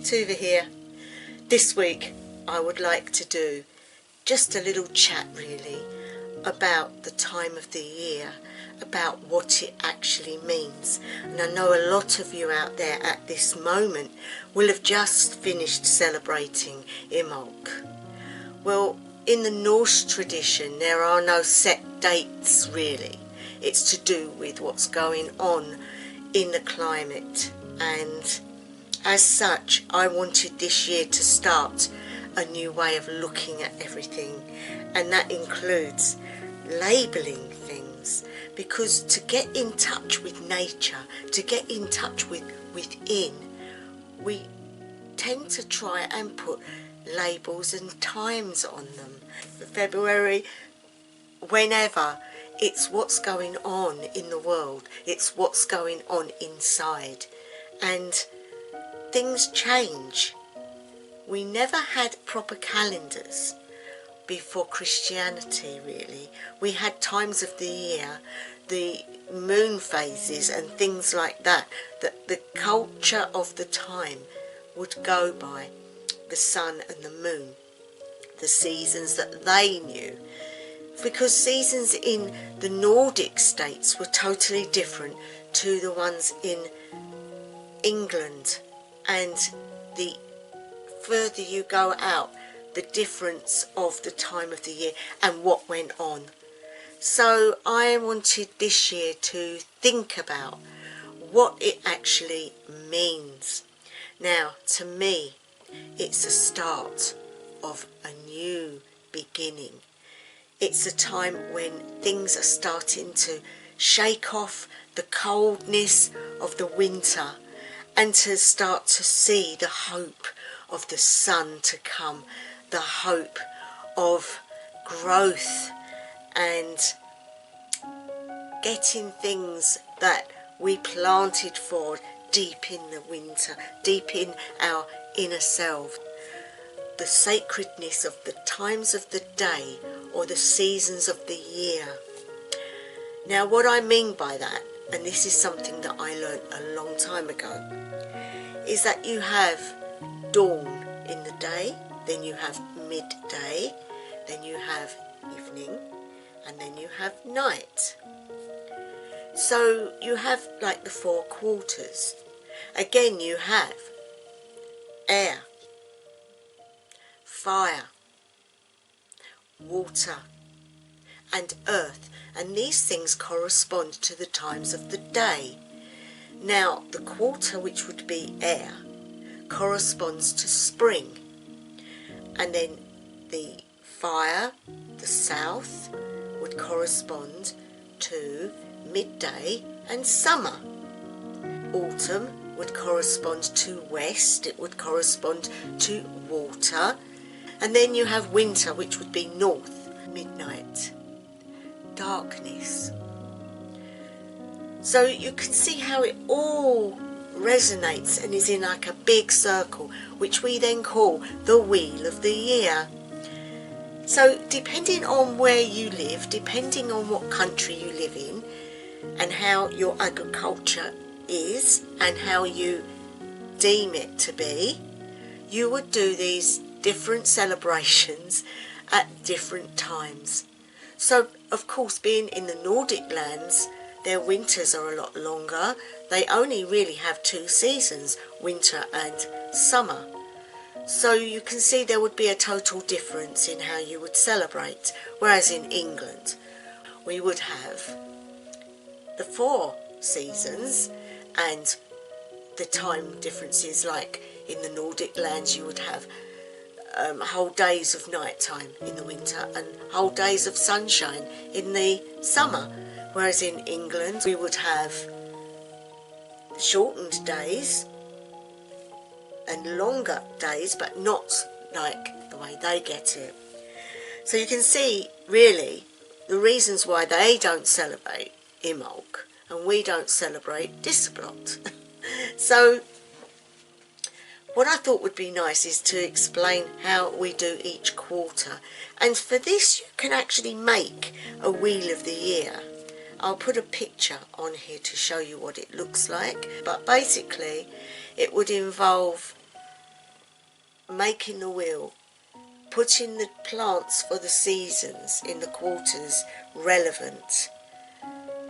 Tuva here. This week I would like to do just a little chat really about the time of the year, about what it actually means. And I know a lot of you out there at this moment will have just finished celebrating Imbolc. Well, in the Norse tradition there are no set dates really. It's to do with what's going on in the climate, and as such I wanted this year to start a new way of looking at everything, and that includes labelling things, because to get in touch with nature, to get in touch with within, we tend to try and put labels and times on them. For February, whenever, it's what's going on in the world, it's what's going on inside, and things change. We never had proper calendars before Christianity really. We had times of the year, the moon phases and things like that, that the culture of the time would go by, the sun and the moon, the seasons that they knew. Because seasons in the Nordic states were totally different to the ones in England, and the further you go out, the difference of the time of the year and what went on. So I wanted this year to think about what it actually means. Now, to me, it's a start of a new beginning. It's a time when things are starting to shake off the coldness of the winter and to start to see the hope of the sun to come, the hope of growth and getting things that we planted for deep in the winter, deep in our inner self. The sacredness of the times of the day or the seasons of the year. Now what I mean by that, and this is something that I learned a long time ago, is that you have dawn in the day, then you have midday, then you have evening, and then you have night. So you have like the 4 quarters. Again you have air, fire, water and earth, and these things correspond to the times of the day. Now the quarter, which would be air, corresponds to spring, and then the fire, the south, would correspond to midday and summer. Autumn would correspond to west, it would correspond to water, and then you have winter, which would be north, midnight, darkness. So you can see how it all resonates and is in like a big circle, which we then call the wheel of the year. So depending on where you live, depending on what country you live in, and how your agriculture is and how you deem it to be, you would do these different celebrations at different times. So of course, being in the Nordic lands, their winters are a lot longer. They only really have 2 seasons, winter and summer. So you can see there would be a total difference in how you would celebrate. Whereas in England, we would have the 4 seasons, and the time differences, like in the Nordic lands you would have whole days of night time in the winter and whole days of sunshine in the summer. Whereas in England we would have shortened days and longer days, but not like the way they get it. So you can see really the reasons why they don't celebrate Imbolc and we don't celebrate Disblot. So what I thought would be nice is to explain how we do each quarter, and for this you can actually make a wheel of the year. I'll put a picture on here to show you what it looks like, but basically it would involve making the wheel, putting the plants for the seasons in the quarters relevant,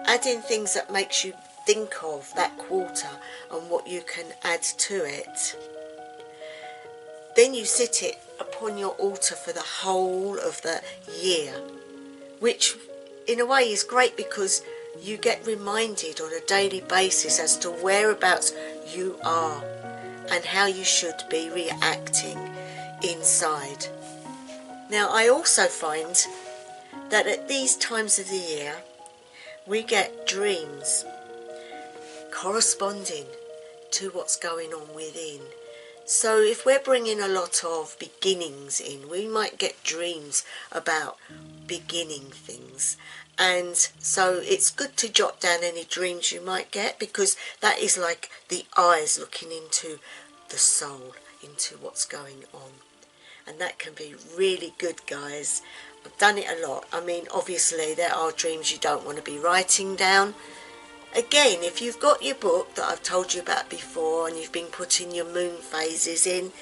adding things that makes you think of that quarter and what you can add to it. Then you sit it upon your altar for the whole of the year, which in a way is great because you get reminded on a daily basis as to whereabouts you are and how you should be reacting inside. Now, I also find that at these times of the year we get dreams corresponding to what's going on within. So if we're bringing a lot of beginnings in, we might get dreams about beginning things. And so it's good to jot down any dreams you might get, because that is like the eyes looking into the soul, into what's going on. And that can be really good, guys. I've done it a lot. I mean, obviously there are dreams you don't want to be writing down. Again, if you've got your book that I've told you about before and you've been putting your moon phases in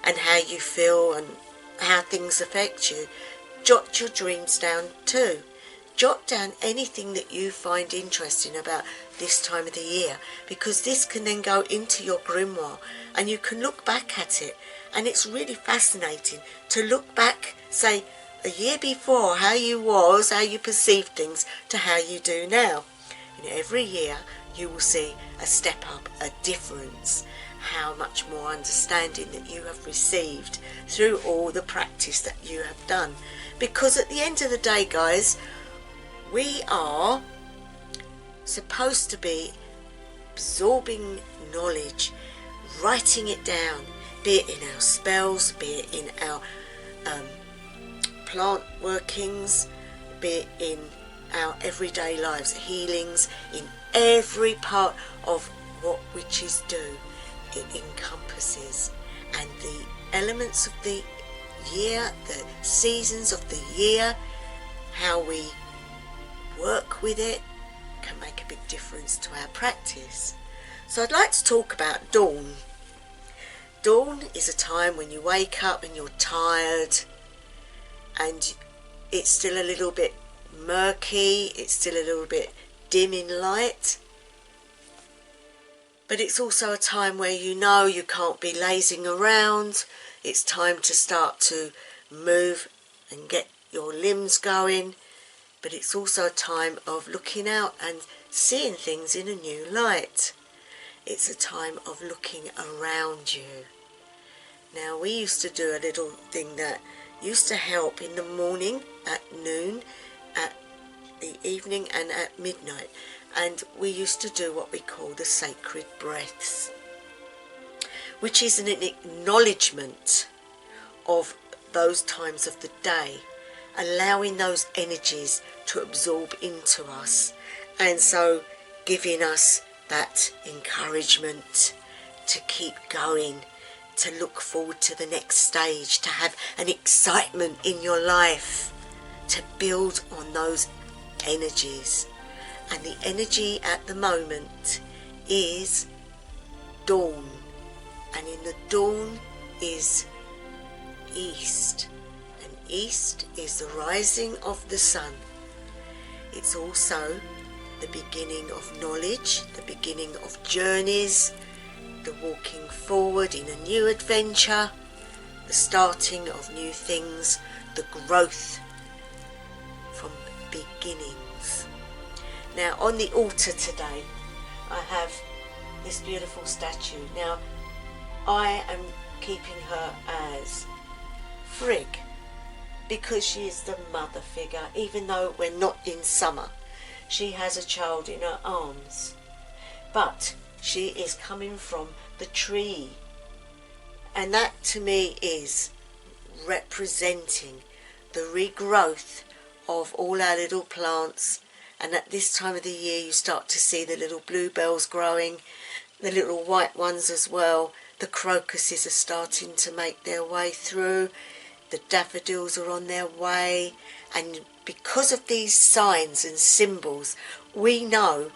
and how you feel and how things affect you, jot your dreams down too. Jot down anything that you find interesting about this time of the year, because this can then go into your grimoire and you can look back at it, and it's really fascinating to look back, say, a year before, how you was, how you perceived things, to how you do now. And every year you will see a step up, a difference, how much more understanding that you have received through all the practice that you have done. Because at the end of the day, guys, we are supposed to be absorbing knowledge, writing it down, be it in our spells, be it in our plant workings, be it in our everyday lives, healings, in every part of what witches do. It encompasses, and the elements of the year, the seasons of the year, how we work with it can make a big difference to our practice. So I'd like to talk about dawn. Dawn is a time when you wake up and you're tired and it's still a little bit murky, it's still a little bit dim in light, but it's also a time where you know you can't be lazing around. It's time to start to move and get your limbs going, but it's also a time of looking out and seeing things in a new light. It's a time of looking around you. Now, we used to do a little thing that used to help in the morning, at noon, at the evening and at midnight, and we used to do what we call the sacred breaths, which is an acknowledgement of those times of the day, allowing those energies to absorb into us, and so giving us that encouragement to keep going, to look forward to the next stage, to have an excitement in your life, to build on those energies. And the energy at the moment is dawn, and in the dawn is east, and east is the rising of the sun. It's also the beginning of knowledge, the beginning of journeys, the walking forward in a new adventure, the starting of new things, the growth from beginnings. Now, on the altar today, I have this beautiful statue. Now, I am keeping her as Frigg because she is the mother figure, even though we're not in summer. She has a child in her arms, but she is coming from the tree, and that to me is representing the regrowth of all our little plants. And at this time of the year you start to see the little bluebells growing, the little white ones as well. The crocuses are starting to make their way through, the daffodils are on their way, and because of these signs and symbols we know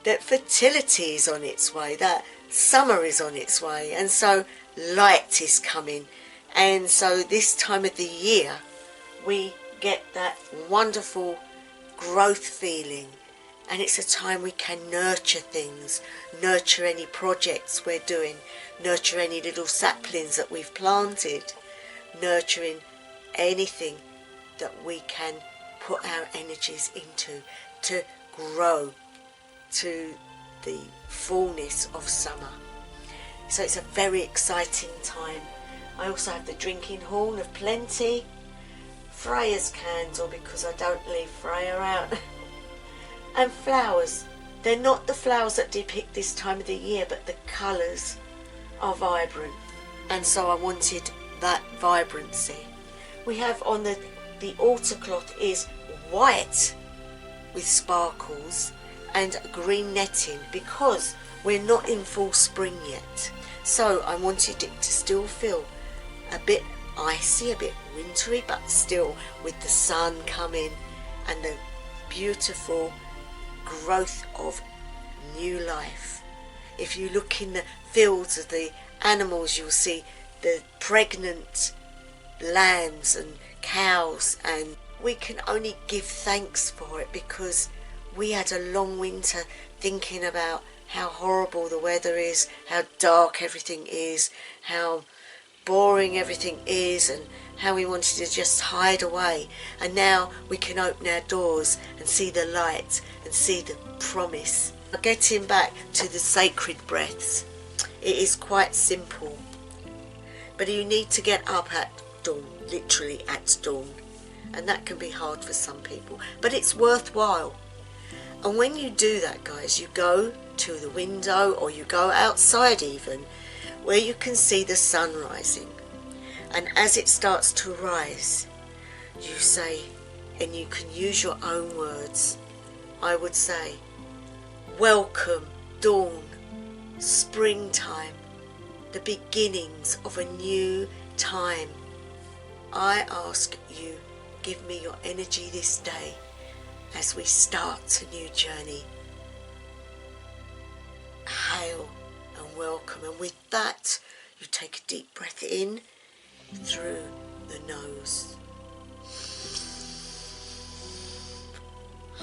that fertility is on its way, that summer is on its way, and so light is coming. And so this time of the year we get that wonderful growth feeling, and it's a time we can nurture things, nurture any projects we're doing, nurture any little saplings that we've planted, nurturing anything that we can put our energies into to grow to the fullness of summer. So it's a very exciting time. I also have the drinking horn of plenty, Freya's candle because I don't leave Freya out, and flowers. They're not the flowers that depict this time of the year, but the colours are vibrant, and so I wanted that vibrancy. We have on the altar cloth is white with sparkles and green netting because we're not in full spring yet. So I wanted it to still feel a bit icy, a bit wintry, but still with the sun coming and the beautiful growth of new life. If you look in the fields of the animals, you'll see the pregnant lambs and cows, and we can only give thanks for it because we had a long winter thinking about how horrible the weather is, how dark everything is, how boring everything is, and how we wanted to just hide away. And now we can open our doors and see the light and see the promise. Getting back to the sacred breaths, it is quite simple, but you need to get up at dawn, literally at dawn, and that can be hard for some people, but it's worthwhile. And when you do that, guys, you go to the window or you go outside even, where you can see the sun rising, and as it starts to rise, you say, and you can use your own words, I would say, welcome dawn, springtime, the beginnings of a new time. I ask you, give me your energy this day as we start a new journey. Hail and welcome. And with that, you take a deep breath in through the nose.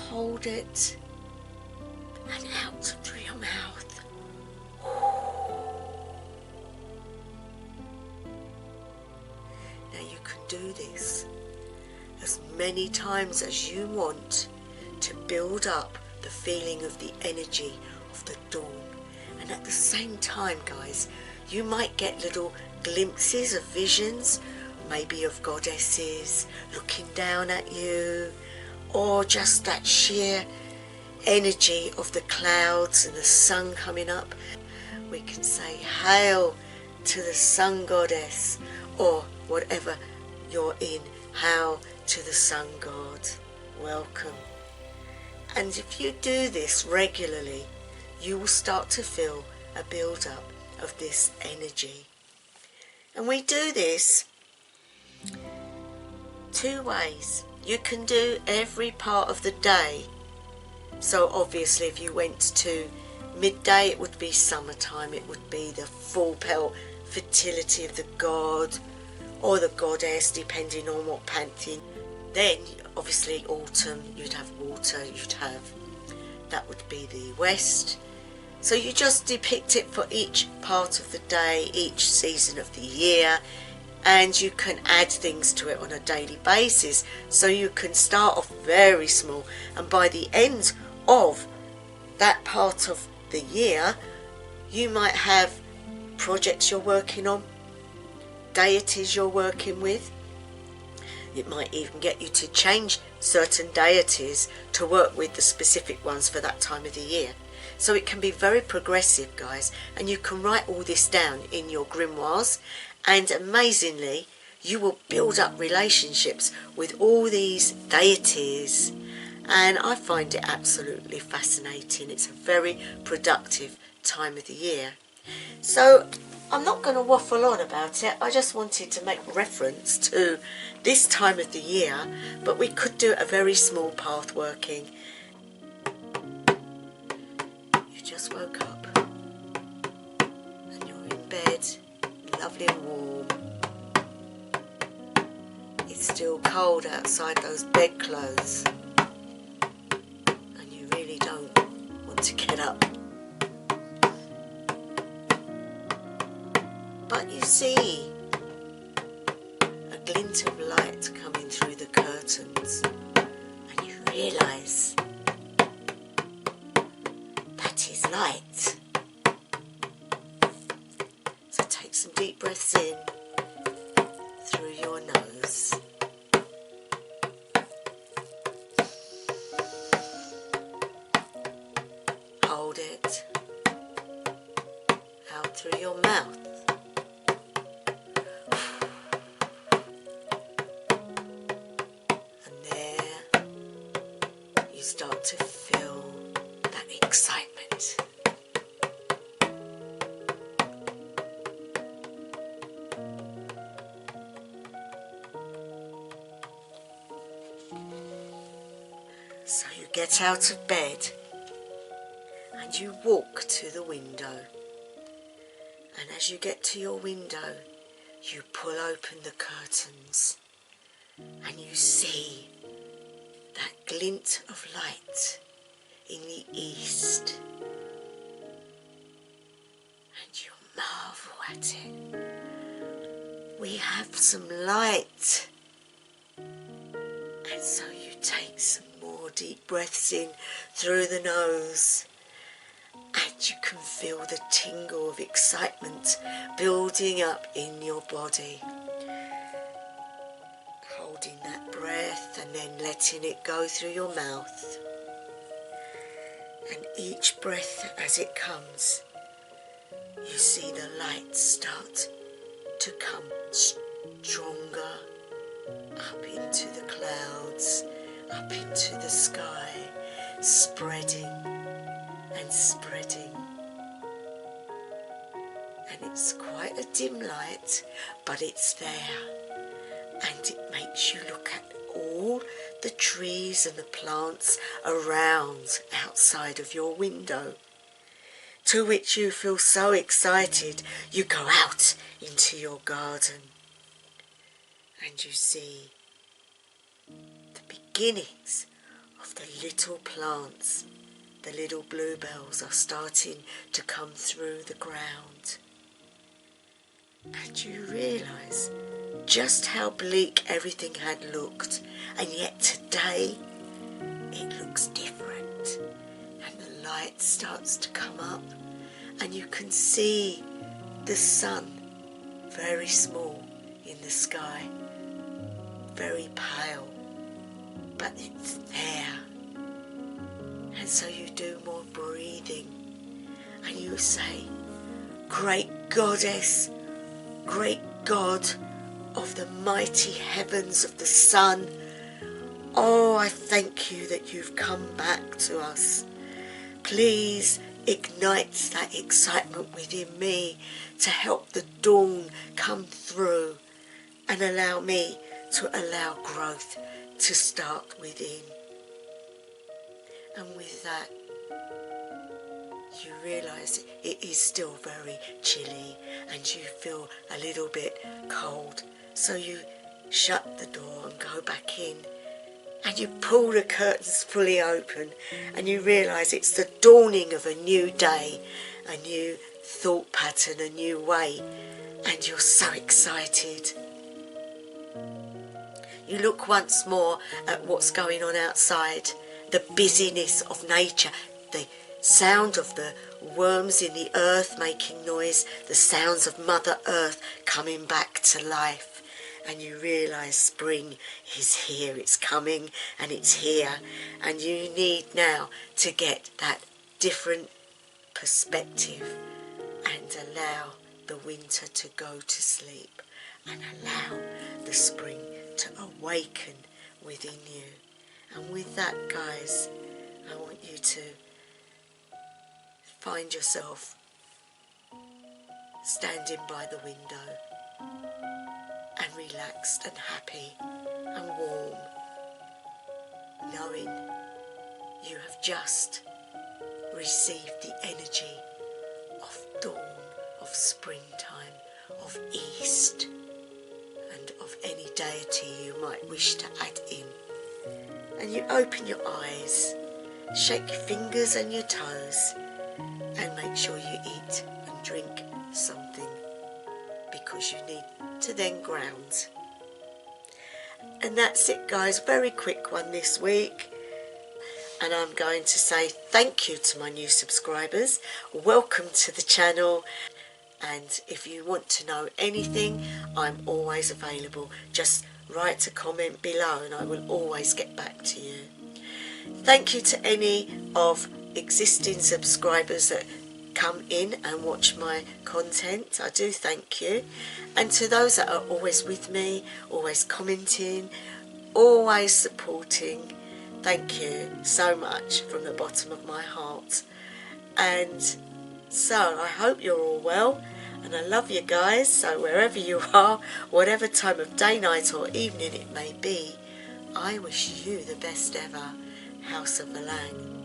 Hold it and out through your mouth. Now you can do this as many times as you want to build up the feeling of the energy of the dawn. And at the same time, guys, you might get little glimpses of visions, maybe of goddesses looking down at you, or just that sheer energy of the clouds and the sun coming up. We can say hail to the sun goddess, or whatever you're in, hail to the sun god, welcome. And if you do this regularly, you will start to feel a build-up of this energy. And we do this two ways. You can do every part of the day. So obviously if you went to midday, it would be summertime, it would be the full pelt fertility of the god or the goddess, depending on what pantheon. Then obviously autumn, you'd have water, that would be the west. So you just depict it for each part of the day, each season of the year, and you can add things to it on a daily basis. So you can start off very small, and by the end of that part of the year, you might have projects you're working on, deities you're working with. It might even get you to change certain deities to work with the specific ones for that time of the year. So it can be very progressive, guys, and you can write all this down in your grimoires, and amazingly you will build up relationships with all these deities, and I find it absolutely fascinating. It's a very productive time of the year. So I'm not going to waffle on about it, I just wanted to make reference to this time of the year, but we could do a very small path working. You just woke up. lovely and warm. It's still cold outside those bedclothes, and you really don't want to get up. But you see a glint of light coming through the curtains, and you realise that is light. So take some deep breaths in through your nose. Hold it out through your mouth. And there you start to feel that excitement. So you get out of bed and you walk to the window. And as you get to your window, you pull open the curtains and you see that glint of light in the east. And you marvel at it. We have some light. And so you take some more deep breaths in through the nose, and you can feel the tingle of excitement building up in your body. Holding that breath and then letting it go through your mouth. And each breath as it comes, you see the light start to come stronger up into the clouds, up into the sky, spreading and spreading. And it's quite a dim light, but it's there. And it makes you look at all the trees and the plants around outside of your window, to which you feel so excited you go out into your garden and you see the beginnings of the little plants. The little bluebells are starting to come through the ground, and you realise just how bleak everything had looked, and yet today it looks different, and the light starts to come up and you can see the sun very small in the sky, very pale, but it's there. And so you do more breathing and you say, "Great Goddess, great God of the mighty heavens of the sun, oh, I thank you that you've come back to us. Please ignite that excitement within me to help the dawn come through and allow me to allow growth to start within." And with that, you realise it is still very chilly and you feel a little bit cold. So you shut the door and go back in and you pull the curtains fully open and you realise it's the dawning of a new day, a new thought pattern, a new way, and you're so excited. You look once more at what's going on outside, the busyness of nature, the sound of the worms in the earth making noise, the sounds of Mother Earth coming back to life. And you realise spring is here, it's coming and it's here. And you need now to get that different perspective and allow the winter to go to sleep and allow the spring to awaken within you. And with that, guys, I want you to find yourself standing by the window and relaxed and happy and warm, knowing you have just received the energy of dawn, of springtime, of east and of any deity you might wish to add in. And you open your eyes, shake your fingers and your toes, and make sure you eat and drink something, because you need to then ground. And that's it, guys, very quick one this week. And I'm going to say thank you to my new subscribers. Welcome to the channel. And if you want to know anything, I'm always available. Just write a comment below and I will always get back to you. Thank you to any of existing subscribers that come in and watch my content. I do thank you. And to those that are always with me, always commenting, always supporting, thank you so much from the bottom of my heart. And so I hope you're all well, and I love you guys. So wherever you are, whatever time of day, night or evening it may be, I wish you the best ever. House of the Lang.